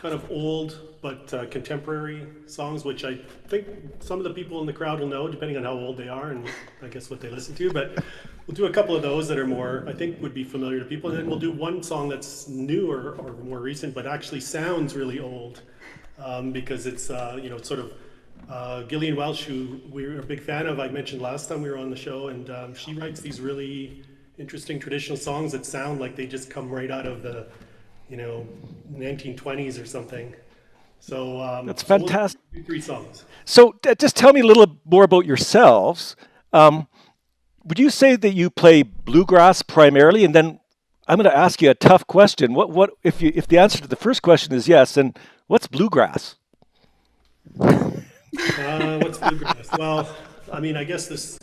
kind of old but contemporary songs, which I think some of the people in the crowd will know, depending on how old they are and I guess what they listen to. But we'll do a couple of those that are more, I think, would be familiar to people. And then we'll do one song that's newer or more recent, but actually sounds really old because it's, it's sort of Gillian Welsh, who we're a big fan of. I mentioned last time we were on the show, and she writes these really interesting traditional songs that sound like they just come right out of the 1920s or something. So that's fantastic. We'll do 3 songs. So just tell me a little more about yourselves. Would you say that you play bluegrass primarily? And then I'm going to ask you a tough question. What if the answer to the first question is yes, then what's bluegrass? What's bluegrass? Well, I mean, I guess this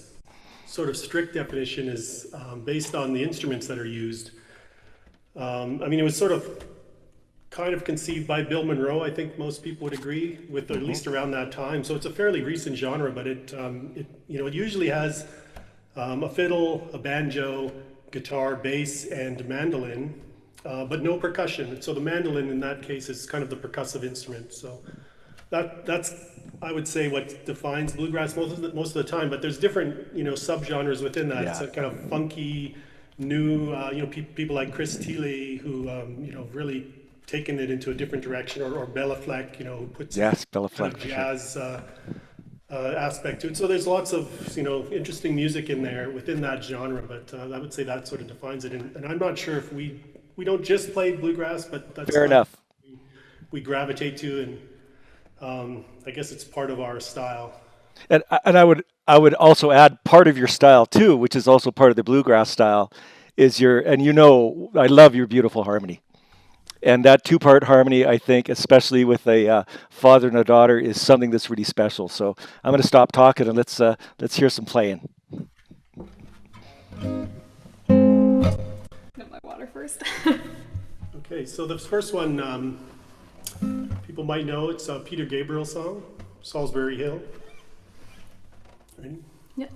sort of strict definition is based on the instruments that are used. It was sort of kind of conceived by Bill Monroe. I think most people would agree with, at least around that time. So it's a fairly recent genre, but it usually has a fiddle, a banjo, guitar, bass, and mandolin, but no percussion. So the mandolin in that case is kind of the percussive instrument. So that's I would say what defines bluegrass most of the time. But there's different subgenres within that. Yeah. It's a kind of funky, new people like Chris Thiele who really taken it into a different direction, or Bella Fleck, who puts Bella Fleck, kind of jazz aspect to it. So there's lots of interesting music in there within that genre, but I would say that sort of defines it. And I'm not sure if we don't just play bluegrass, but that's fair enough. We gravitate to, and I guess it's part of our style. And I would also add part of your style too, which is also part of the bluegrass style, is I love your beautiful harmony. And that 2-part harmony, I think, especially with a father and a daughter, is something that's really special. So I'm going to stop talking and let's hear some playing. Get my water first. Okay, so the first one, people might know, it's a Peter Gabriel song, Salisbury Hill. Ready? Yep.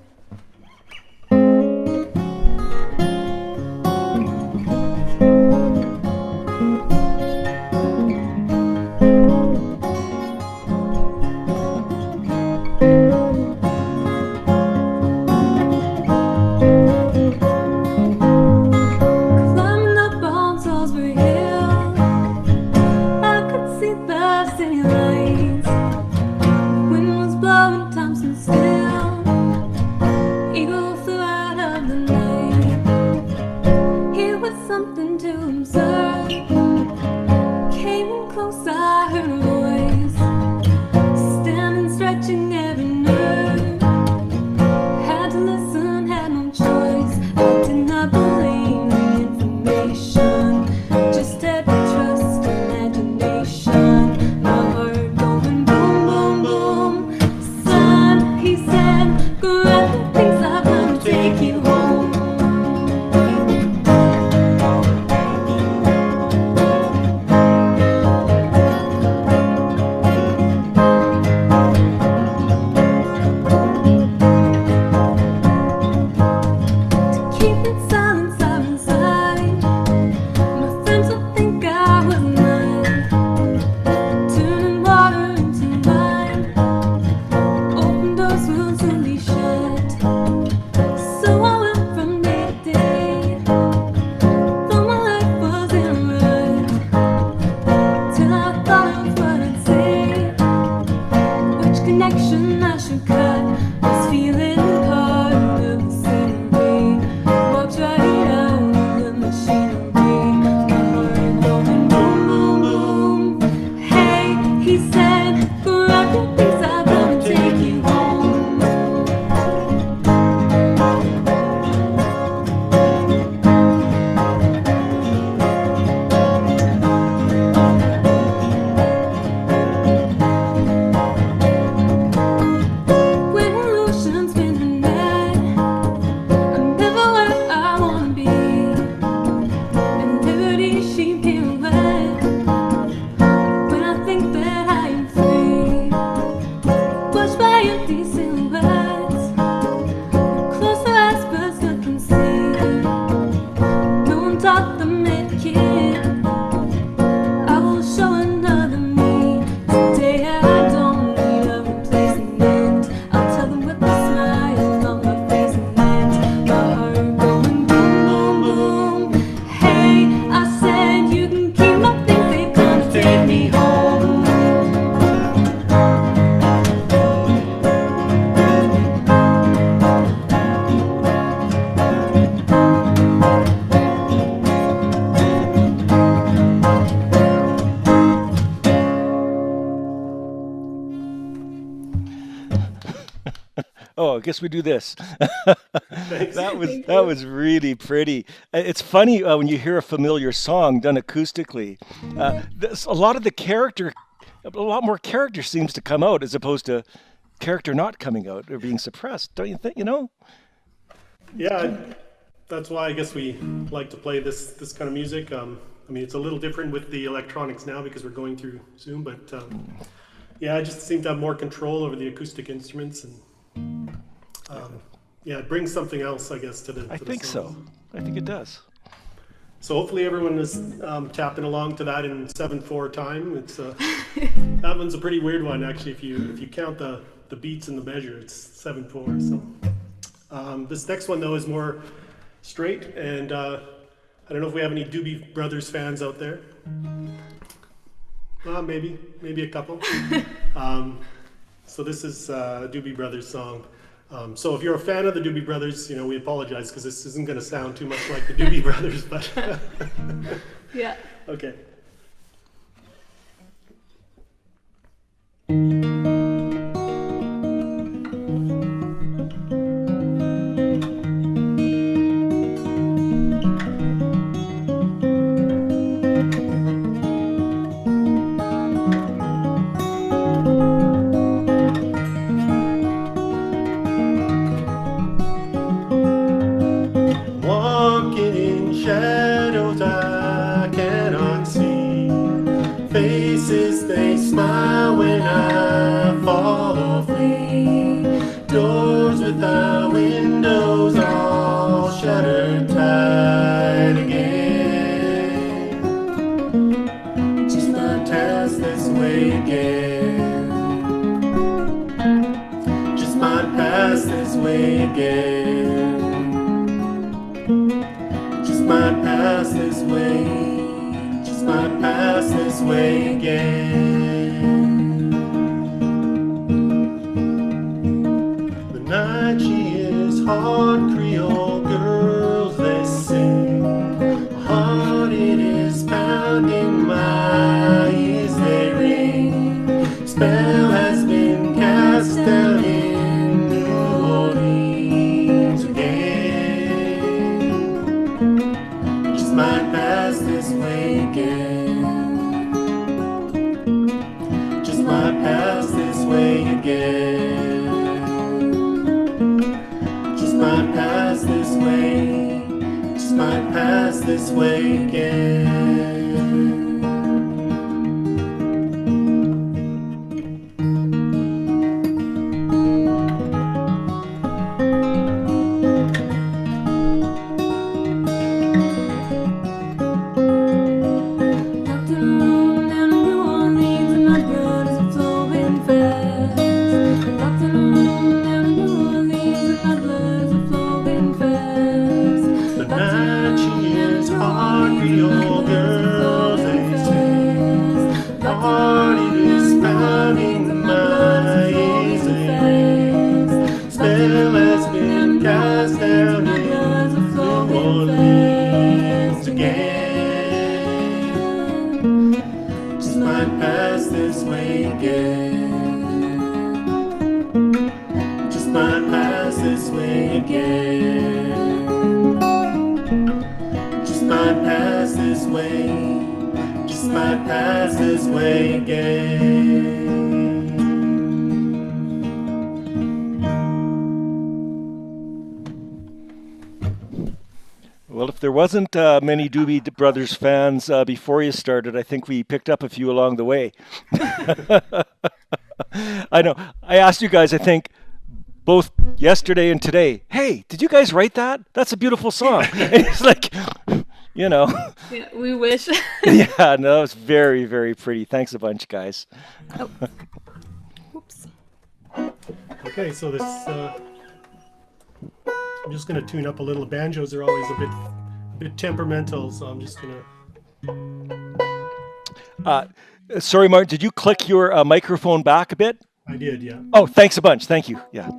Taught them it kid. I will show another Oh, I guess we do this. Thanks. Thank That you. was really pretty. It's funny when you hear a familiar song done acoustically. A lot of the character, a lot more character seems to come out as opposed to character not coming out or being suppressed. Don't you think? You know? Yeah, that's why I guess we like to play this kind of music. I mean, it's a little different with the electronics now because we're going through Zoom, but yeah, I just seem to have more control over the acoustic instruments, and yeah, it brings something else, I guess, to the I think songs. so. I think it does. So hopefully everyone is tapping along to that in 7/4 time. It's that one's a pretty weird one actually. If you count the beats and the measure, it's 7/4. So this next one though is more straight, and I don't know if we have any Doobie Brothers fans out there. Maybe a couple. So this is a Doobie Brothers song. So if you're a fan of the Doobie Brothers, you know, we apologize because this isn't going to sound too much like the Doobie Brothers, but Yeah. okay. Walking in shadows I cannot see. Faces they smile when I fall or flee. Doors without windows all shuttered tight again. Just my task this way again. Just my past this way again. Just might pass this way, just might pass this way again. The night she is hard Creole girls they sing. My heart it is pounding, my ears they ring. Spell has been cast down in New Orleans again. Just might pass this way again. Just might pass this way again. Just might pass this way. Just might pass this way again. Locked in a room down in New Orleans and my blood is flowing fast. Locked in a room down in New Orleans and my blood is flowing fast. The night she is hard Creole girls they sing. The heart it is pounding, my ears they ring. Spell has been cast down in New Orleans again. Just might pass this way again. Just might pass this way again. Just might pass this way. Just might pass this way again. Well, if there wasn't many Doobie Brothers fans before you started, I think we picked up a few along the way. I know. I asked you guys, I think, both yesterday and today, hey, did you guys write that? That's a beautiful song. And it's like, you know, Yeah, we wish. yeah, no, it's very, very pretty. Thanks a bunch, guys. Oh. Whoops. Okay, so this, I'm just gonna tune up a little. Banjos are always a bit temperamental, so I'm just gonna. Sorry, Martin, did you click your microphone back a bit? I did, yeah. Oh, thanks a bunch. Thank you. Yeah.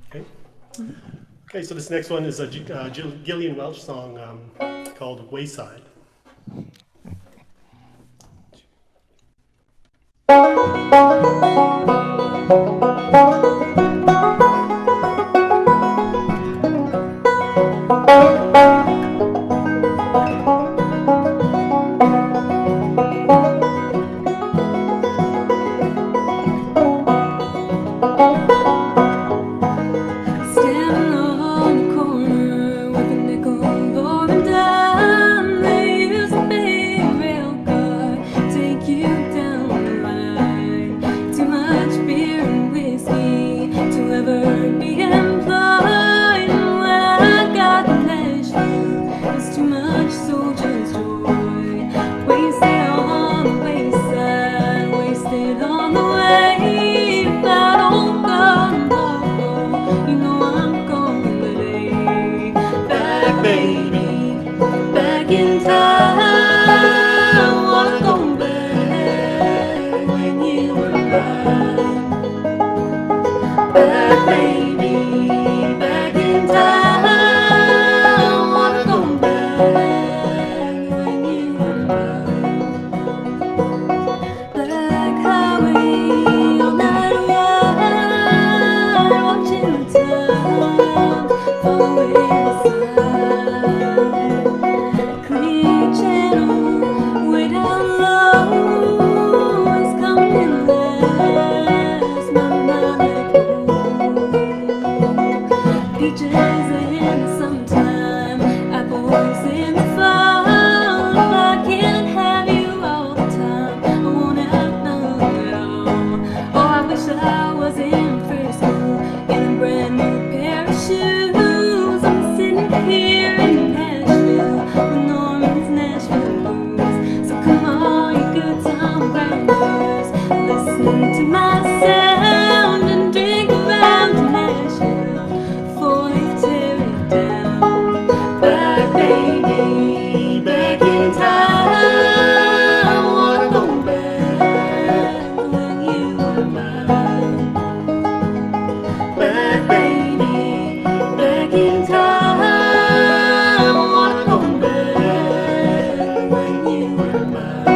Okay. Okay, so this next one is a Gillian Welch song called Wayside. Standing on the corner with a nickel for a dime. They used to be a rail car, take you down the line. Too much beer and whiskey to ever be employed. When I got to Nashville, it was too much soldier's joy. Wasted on the wayside, wasted on the way. If I don't come tomorrow, you know I'm going today. Back, baby, back in time. Wanna go back when you were mine. Back, baby, back in time. Wanna go back when you were mine. Black highway, all night ride, watching the time fall away beside. Clear channel, way down low, is coming last. My mind peaches in the summertime, apples in the fall. If I can't have you all the time, I won't have none at all. Oh, I wish I was in Frisco in a brand new pair of shoes. I'm sitting here in Nashville with Norman's Nashville blues. So come on, you good time grinders, listen to my sound and drink around to Nashville before they tear it down. Back, baby, back in time. Wanna go back when you were mine. Back, baby, back in time. Wanna go back when you were mine.